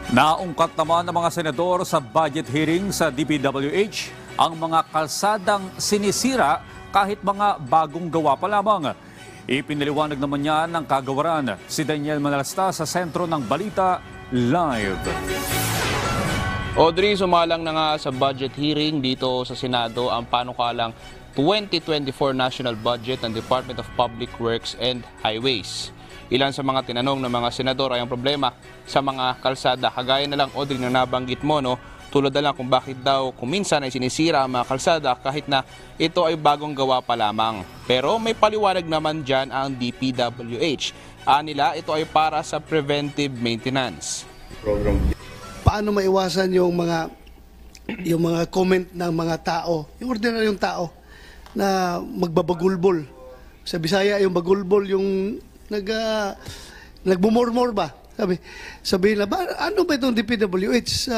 Naungkat naman ng mga senador sa budget hearing sa DPWH ang mga kalsadang sinisira kahit mga bagong gawa pa lamang. Ipinaliwanag naman niya ng kagawaran si Daniel Manalasta sa Sentro ng Balita Live. Audrey, sumalang na nga sa budget hearing dito sa Senado ang panukalang 2024 National Budget ng Department of Public Works and Highways. Ilan sa mga tinanong ng mga senador ay ang problema sa mga kalsada. Kagaya na lang, Audrey, na nabanggit mo, no? Tulad na lang kung bakit daw kuminsan ay sinisira ang mga kalsada kahit na ito ay bagong gawa pa lamang. Pero may paliwanag naman dyan ang DPWH. Nila, ito ay para sa preventive maintenance. Paano maiwasan yung mga comment ng mga tao, yung ordinaryong tao na magbabagulbol. Sa Bisaya yung bagulbol, yung nagbumurmur ba? Sabi na, ano ba itong DPWH?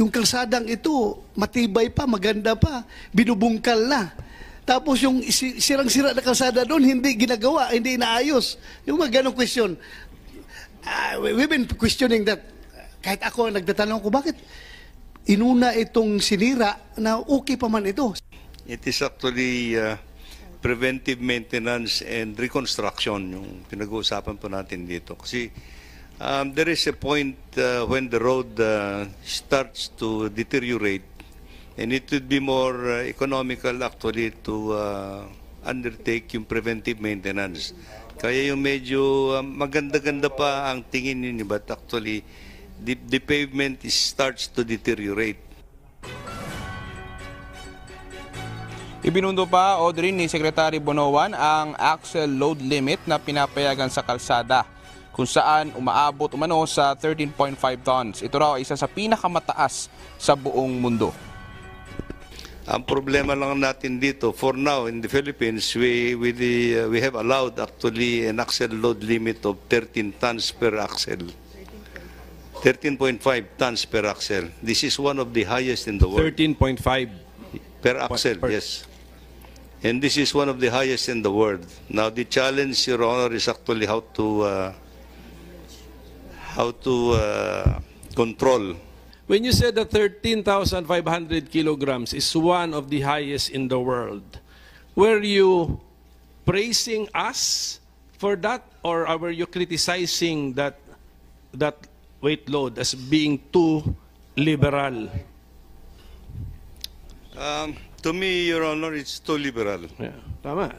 Yung kalsadang ito, matibay pa, maganda pa, binubungkal na. Tapos yung sirang-sira na kalsada doon, hindi ginagawa, hindi inaayos. Yung mga ganong question. We've been questioning that. Kahit ako, nagtatanong ko, bakit inuna itong sinira na okay pa man ito? It is actually preventive maintenance and reconstruction yung pinag-uusapan po natin dito. Kasi there is a point when the road starts to deteriorate and it would be more economical actually to undertake yung preventive maintenance. Kaya yung medyo maganda-ganda pa ang tingin ninyo, but actually the pavement starts to deteriorate. Ibinundo pa, Audrey, ni Secretary Bonoan ang axle load limit na pinapayagan sa kalsada kung saan umaabot umano sa 13.5 tons. Ito raw ay isa sa pinakamataas sa buong mundo. Ang problema lang natin dito, for now in the Philippines, we have allowed actually an axle load limit of 13 tons per axle. 13.5 tons per axle. This is one of the highest in the world. 13.5 per axle, yes. And this is one of the highest in the world. Now the challenge, Your Honor, is actually how to control. When you said that 13,500 kilograms is one of the highest in the world, were you praising us for that, or were you criticizing that weight load as being too liberal? To me, Your Honor, it's too liberal. Yeah, tama.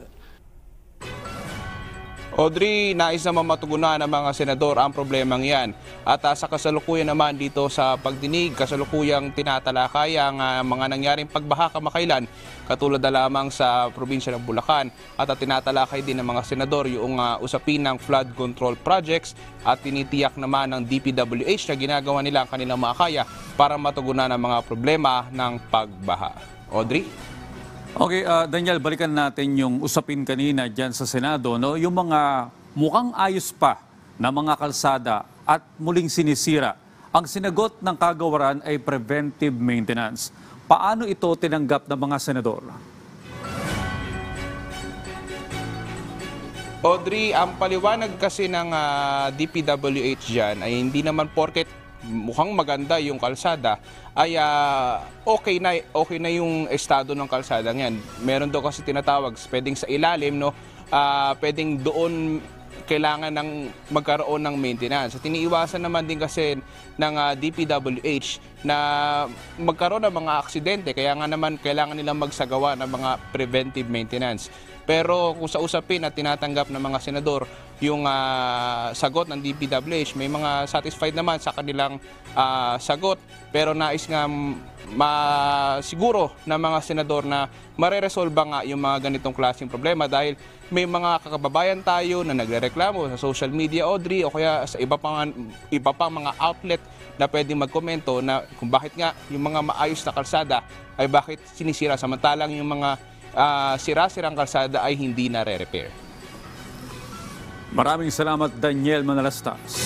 Audrey, nais naman matugunan ng mga senador ang problemang yan. At sa kasalukuyan naman dito sa pagdinig, kasalukuyang tinatalakay ang mga nangyaring pagbaha kamakailan, katulad na lamang sa probinsya ng Bulacan. At tinatalakay din ng mga senador yung usapin ng flood control projects at tinitiyak naman ng DPWH na ginagawa nila ang kanilang makakaya para matugunan ang mga problema ng pagbaha. Audrey? Okay, Daniel, balikan natin yung usapin kanina dyan sa Senado. No? Yung mga mukhang ayos pa na mga kalsada at muling sinisira. Ang sinagot ng kagawaran ay preventive maintenance. Paano ito tinanggap ng mga senador? Audrey, ang paliwanag kasi ng DPWH dyan ay hindi naman porket mukhang maganda yung kalsada ay okay na yung estado ng kalsada yan. Meron daw kasi tinatawag, pwedeng sa ilalim, no, pwedeng doon kailangan ng magkaroon ng maintenance. At iniiwasan naman din kasi ng DPWH na magkaroon ng mga aksidente, kaya nga naman kailangan nilang magsagawa ng mga preventive maintenance. Pero kung sa usapin at tinatanggap ng mga senador yung sagot ng DPWH, may mga satisfied naman sa kanilang sagot. Pero nais nga masiguro ng mga senador na mareresolba nga yung mga ganitong klaseng problema dahil may mga kakababayan tayo na nagrereklamo sa social media, Audrey, o kaya sa iba pang mga outlet na pwedeng magkomento na kung bakit nga yung mga maayos na kalsada ay bakit sinisira samantalang yung mga sira-sirang kalsada ay hindi na re-repair. Maraming salamat, Daniel Manalastas.